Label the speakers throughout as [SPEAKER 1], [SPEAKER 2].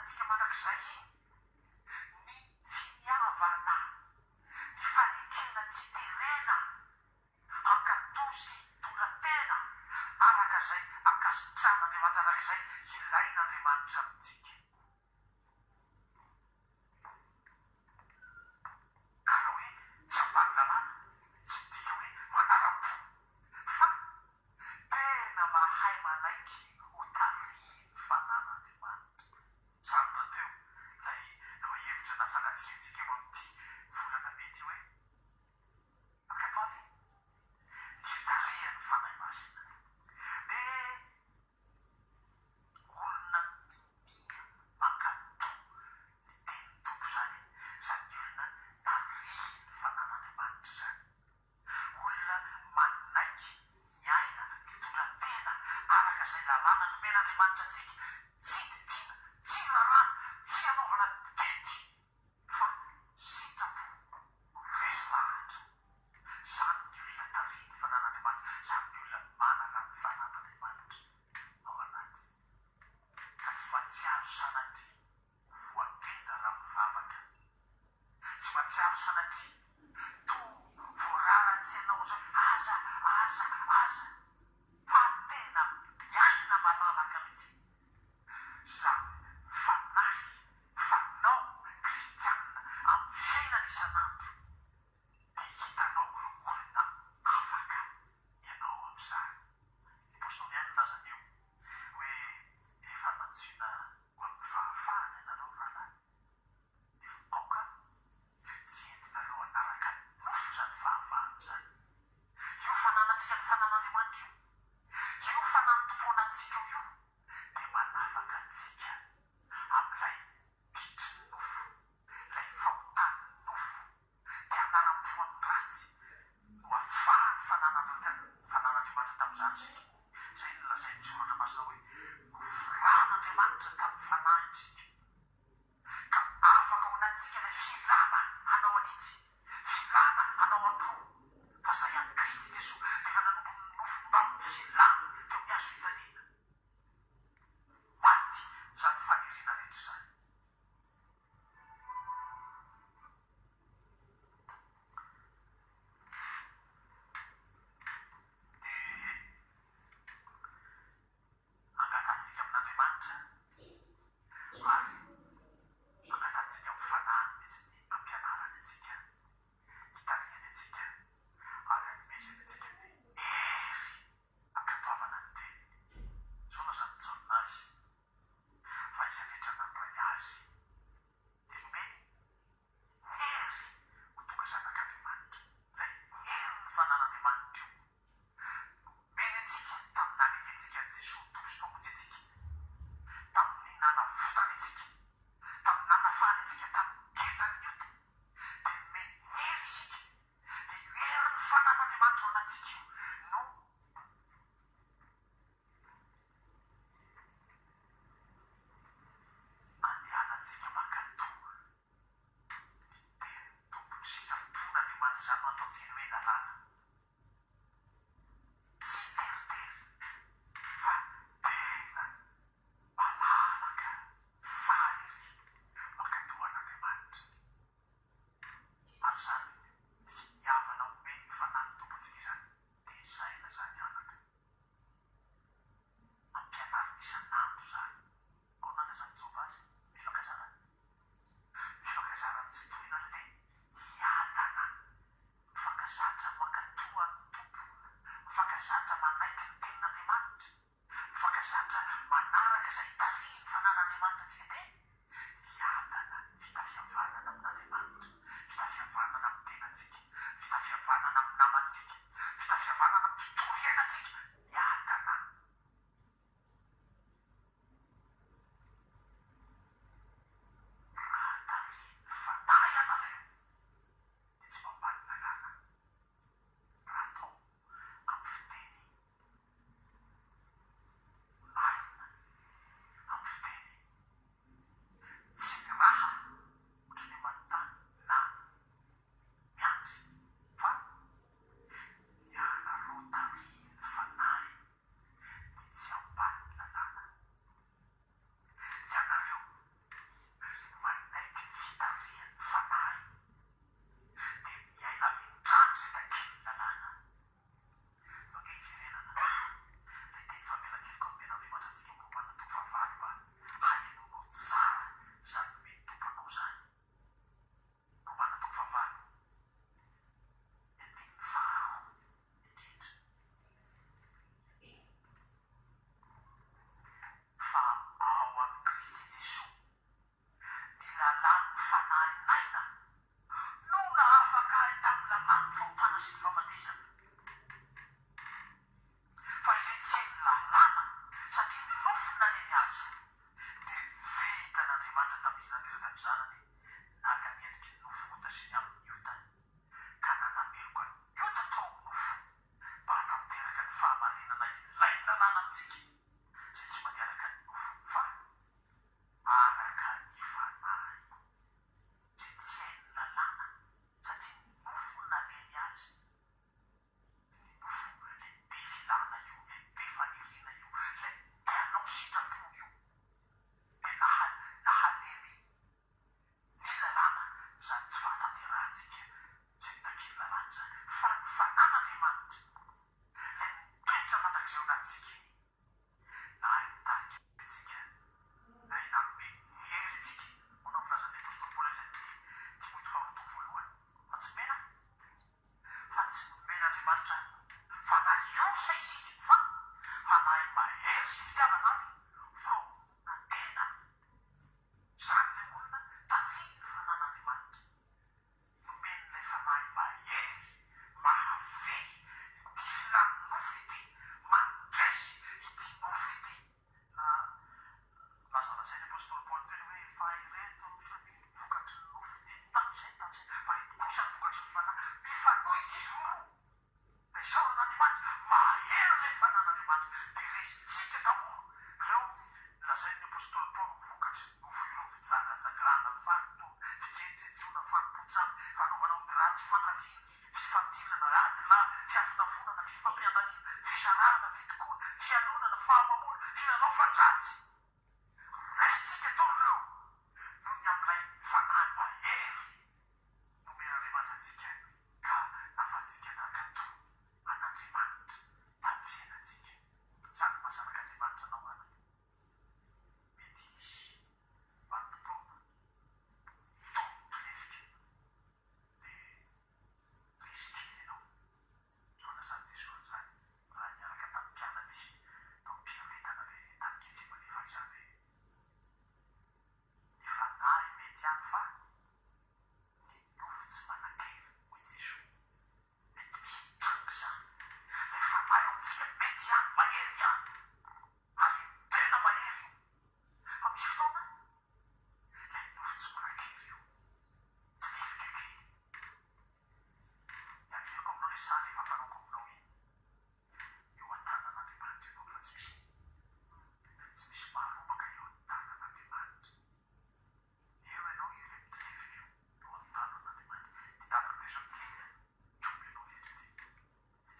[SPEAKER 1] antsika manak'izay ny finiavana ny fanekena tsy terena ankatosy toratena araka zay ankasitran'andriamanitra arak'izay ilain'andriamanitra amitsika karaha hoe tsy ambaninalana tsy midika hoe manara-po fa tena mahay manaiky ho tariny fanan'andriamanitra zany ra teo lay loha hevitra natsangatsika etsika eo amity volana mety hoe akato avy ny fitarihan'ny fanahy masina de olona mimia mankato ny teny tompo zany zany olona tariny fanan'andriamanitra zany olona manaiky miaina mitoratena araka zay lalàna nomen'andriamanitra atsika tsy didina tsy rarana tsy anaovana tety fa sitrapo resy lahatra zany ny olona tariny fanan'andriamanitra zany ny olona manana ny fanan'andriamanitra ao anaty ka tsy matsiaro sanatry voakenja raha mivavaka tsy matsiaro sanatry to voararantsy anao zao aza fa tena miaina malalaka mitsy zany fanahy fanao kristianina amin'ny fiainana isanandro de hitanao olona afaka ianao am'izany ny apôstôly ihany lazany eo hoe efa nantsina ho amin'ny fahafahana ianareo rahalahy efa aoka tsy entinareo anaraka nofo zany fahafahana zany io fananantsika ny fanan'andriamanitra io fanany tompoanantsika io de manafaka antsika am'ilay ditry nofo lay fahotany nofo de anaram-poany ratsy no afahany fanan'andriamanitra tam'izany sika zay ny lazay ny soratra masina hoe nofirahan'andriamanitra tamin'ny fanahy sika ka afaka ao anatsika ilay filana hanao anitsy filana hanao andro fa zay any kristy jesosy efa nanompo ny nofo mbamin'ny filana teo miazo fijaliana maty zany fanirina rehetra zany de angatatsika amin'andriamanitra ary angatatsika amin'ny fanahiny mitsy ny ampianarany atsika hitariany atsika ary anomezany atsika ny ery ankatoavana ny teny zao na zany mijanona azy fa izy rehetra nandray azy de nomeny hery ho tonga zanak'andriamanitra lay hery ny fanan'andriamanitra io nomeny atsika tamin'ny nanenetsika an' jesosy tompo sy mpamonjy atsika tamin'ny nanavotany atsika tamin'ny nanafany atsika tamin'ny kejany ioty de nomeny hery isika de io hery ny fanan'andriamanitra ao anatsika io no andehanantsika mankato ny teny tompony sitrapon'andriamanitra zany no ataontsika hoe lalàna tsy teritery fa tena malalaka faly mankatohan'andriamanitra ary zany finiavana omeny ny fanany tompontsika zany de zaina zany anaka ampianariny isanandro zany ao nana zany jova azy mifankazarany tsy tohinareo de hiadana mifankazatra mankatohany tompo mifankazatra manaiky ny tenin'andriamanitra mifankazatra manaraka zay tariny fanan'andriamanitra atsika de hiadana fitafiavanana amin'andriamanitra fitafiavanana amin'ny tenatsika fitafiavanana amin'ny namantsika fitafiavanana amin'ny tontolo iainatsika hiadana raha tariny fanahy ianareo de tsy mambany lalàna raha atao amin'ny fiteny marina amin'ny fiteny tsy raha ohatrany manontany na miandry fa ny anareo tariny fanahy izy nateraka ny zanany naka ny endriky nofota sy ny amin'ny iota ka nanameloka iota tao nofo mba hatamiteraka ny fahamarinana ilay lalàna amitsika zay tsy maniaraka ny nofo fa araka ny fanahy zay tsy hainy lalàna satria ny nofo naleny azy ny nofo lehibe filana io lehibe fanirina io lay teanao sitrapo io de nahalemy ny lalàna zany tsy fahataterahantsika zay takiny lalàna zany fa ny fanan'andriamanitra lay mitoetra mandrakizeo anatsika iny na mitariky tsika na inanome hery tsika manao filazan'ny apôstôly Paoly zay Timoty faharoa voalohany fa tsy mena fa tsy nomena Andriamanitra fanahy iosa isika fa fanahy mahery sy fitiavana azy faonona tena zany le olona tariny fanan'Andriamanitra nomen'ilay fanahy mahery mahafehy ity filany nofo ity mandresy ity nofo ity na lazalazainy apôstôly Paoly teny hoe fa ireto fa ny vokatry ny nofo de tamizay fa ireto kosa ny vokatry ny fanahy mifanohitra izy roa isaoran'Andriamanitra mahery lay fanan'Andriamanitra de resitsika daholo reo lazainy apôstôly Paoly vokatry ny nofo ireo fitsangantsangarana fanto fijejojoana fanompotsana fanaovana odiratsy fandrafina fifandirana adina fiafinafonana fifampiandanina fisarahana fitokoana fianonana fahamamoana filalaofandratsy resitsika tao reo noho ny am'ilay fanahy mahery nomen'Andriamanitra atsika ka nafatsika nakato an'Andriamanitra tamin'ny fiainatsika zany mahasanak'Andriamanitra anao anaka mety izy manompotoana tomboto lefika de risikily ianao zao nazany Jesosy zany raha niaraka tamin'ny mpianatra izy tao mpiaretana le tany Getsemane fa izany hoe ny fanahy mety any fa ny nofo tsy manan-kera hoy Jesosy mety misy trango zany lay fanahy amitsika mety any mahery any ary tena mahery io fa misy fotoana lay nofo tsy manan-kera io lefika kely ny averiko aminao le sary efa fanaoko aminao iny eo an-tanan'Andriamanitra ianao fa tsy misy maharobaka eo an-tanan'Andriamanitra eo ianao io le mitrefika io eo an-tanan'Andriamanitra ty tapiko zao kely tsomy ianao rehetra ty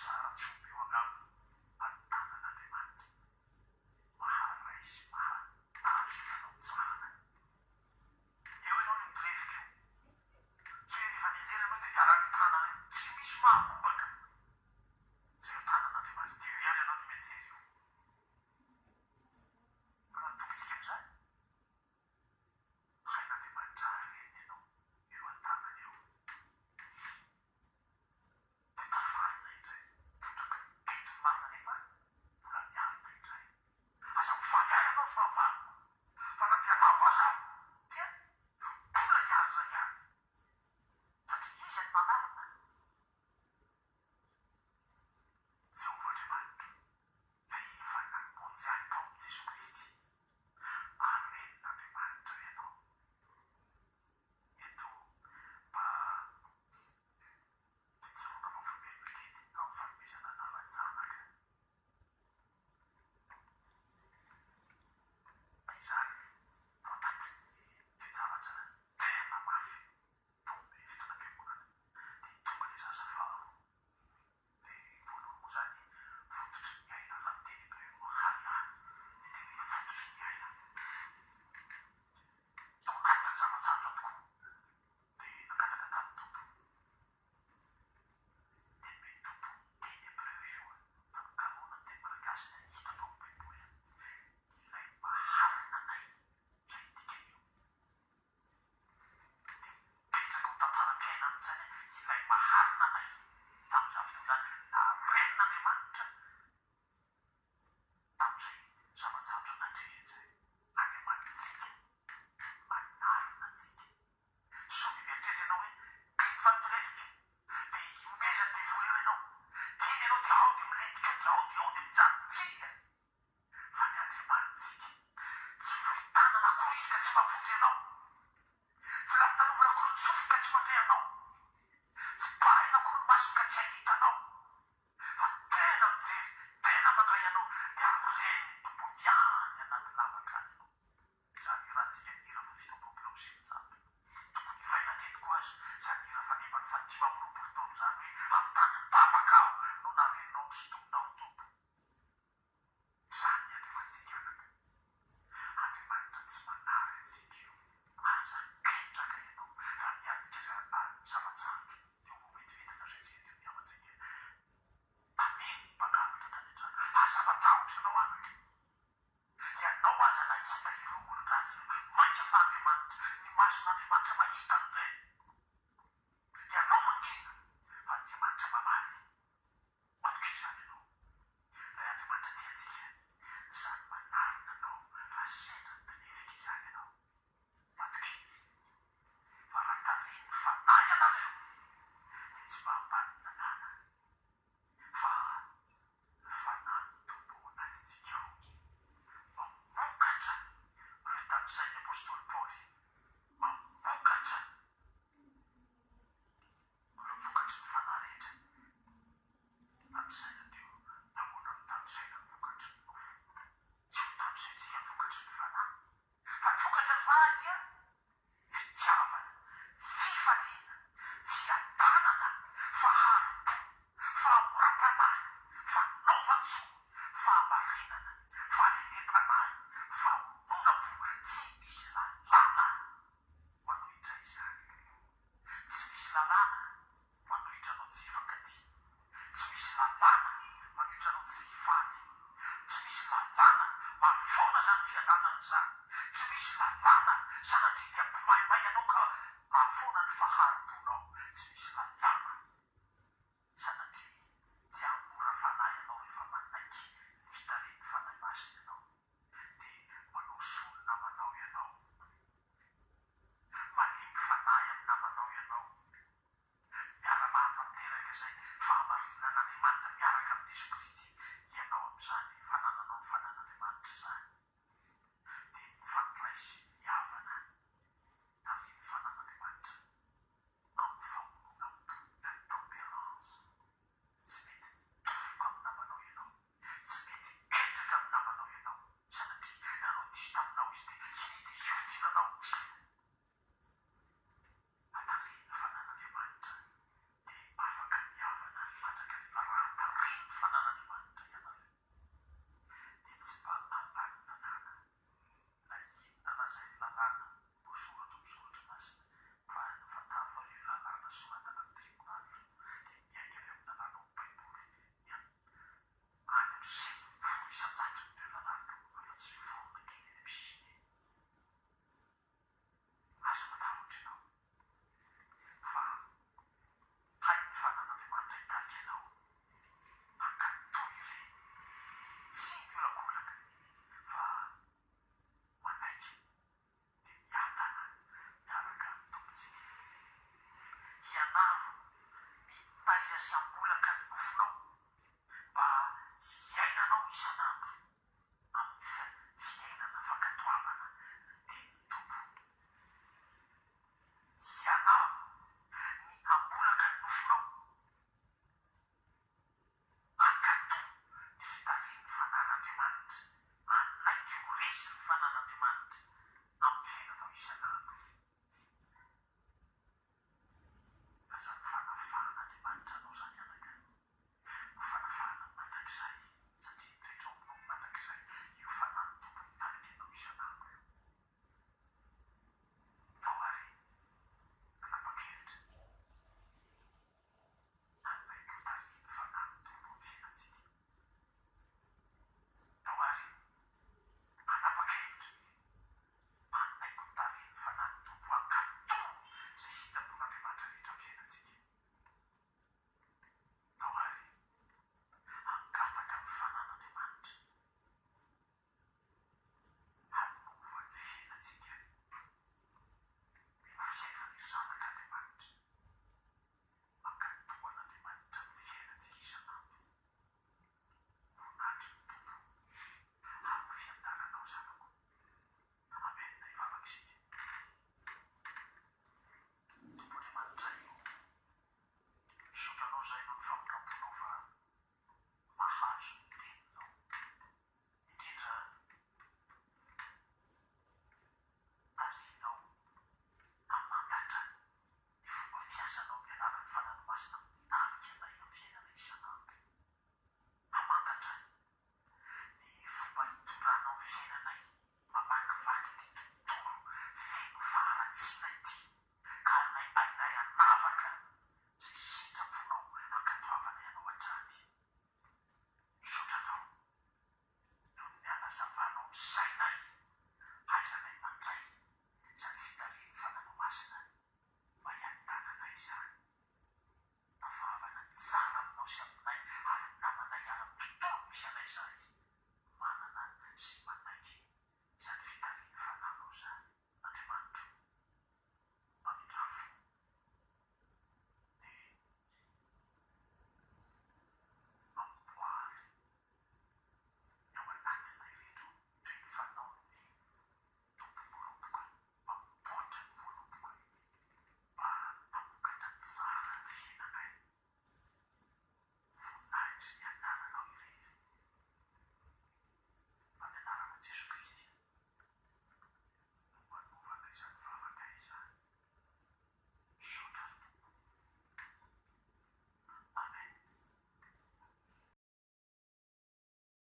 [SPEAKER 1] zara tsomy eo angamo an-tanan'Andriamanitra maharay sy mahatazo ianao tsara eo ianao le mitrefika io tsy hoe rehefa mijery anao de miarany tanana io tsy misy maharobaka zay eo tanan'Andriamanitra de eo ihany ianao no mijery io raha tokotsika am'izany hain'Andriamanitra reny ianao eo an-tanany eo de tafarina indray totraka tety marina nefa mbola miarina indray aza mifaly ahy ianao fahavalona fa na dia lavo aza dia mbola hiaza ihany satria izy any manarina Jehovah-Andriamanitra lay fanamonjy ahy tao amin'i Jesosy Kristy aren'Andriamanitra ianao eto mba fitsaroana vaovolombelona kely amin'ny fanomezana anarany zanaka izany mampatin'ny fitsaratra tena mafy tao amin'ny fotoanam-piangonana de tonga le zaza faharoa le voalohany moa zany fototry ny aina raha miteny hebreo no halia le tena hoe fototry ny aina tao anatin'ny zava-tsarotra tokoa de nakataka tamin'ny tompo de meny tompo teny hebreo io fa mikarona ny teny malagasy ny hita tao amin'ny baiboly ilay maharina anay zay dikany io de mipetraka ho tantaram-piainana zany ilay maharina anay tamin'izany fotoana zany naren'Andriamanitra tamin'izay zava-tsarotra nandrehatra Andriamanitsika manarina antsika so de mieritreritra ianao hoe tiany fanotorefika de iomezany devoly eo ianao tiany ianao de ao de miletika de ao de mijanontsika fa ny Andriamanitsika tsy vohitanana koa izy ka tsy mahafonjy ianao anao ny tena.